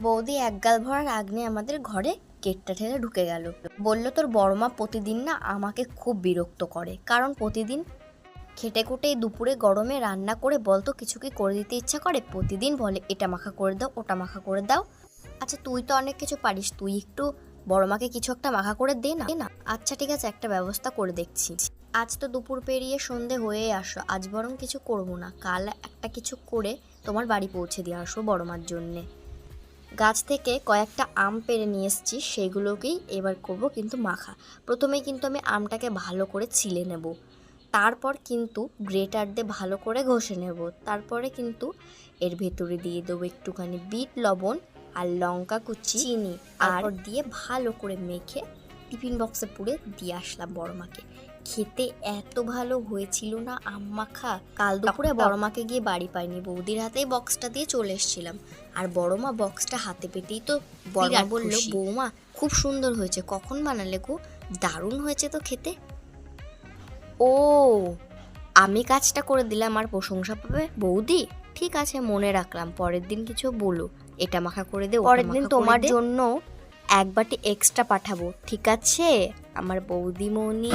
বৌদি এক গাল ভরা রাগ নিয়ে আমাদের ঘরে গেটটা ঠেলে ঢুকে গেল। বলল, তোর বড়মা প্রতিদিন না আমাকে খুব বিরক্ত করে, কারণ প্রতিদিন খেটে খুটে দুপুরে গরমে রান্না করে বলতো কিছু কি করে দিতে ইচ্ছা করে, প্রতিদিন বলে এটা মাখা করে দাও, ওটা মাখা করে দাও। আচ্ছা তুই তো অনেক কিছু পারিস, তুই একটু বড়মাকে কিছু একটা মাখা করে দে না। আচ্ছা ঠিক আছে, একটা ব্যবস্থা করে দেখছি। আজ তো দুপুর পেরিয়ে সন্ধে হয়ে আসো, আজ বরং কিছু করবো না, কাল একটা কিছু করে তোমার বাড়ি পৌঁছে দিয়ে আসবো বড়মার জন্যে। গাছ থেকে কয়েকটা আম পেড়ে নিয়ে এসেছি, সেগুলোকেই এবার করব কিন্তু মাখা। প্রথমেই কিন্তু আমি আমটাকে ভালো করে ছিলে নেব, তারপর কিন্তু গ্রেটার দিয়ে ভালো করে ঘষে নেব, তারপরে কিন্তু এর ভেতরে দিয়ে দেবো একটুখানি বিট লবণ আর লঙ্কা কুচি, চিনি আর দিয়ে ভালো করে মেখে টিফিন বক্সে পুরে দিয়ে আসলাম বড়মাকে। খেতে এত ভালো হয়েছিল না আম মাখা, কাল দুপুরে বড়মাকে গিয়ে বাড়ি পাইনি, বৌদির হাতেই বক্সটা দিয়ে চলে এসেছিলাম। আর বড়মা বক্সটা হাতে পেতেই তো বড়মা বলল, বৌমা খুব সুন্দর হয়েছে, কখন বানালে গো, দারুণ হয়েছে তো খেতে। ও, আমি কাজটা করে দিলাম আর প্রশংসা পাবে বৌদি, ঠিক আছে মনে রাখলাম, পরের দিন কিছু বলো, এটা মাখা করে দে, পরের দিন তোমার জন্য এক বাটি এক্সট্রা পাঠাবো, ঠিক আছে আমার বৌদিমণি।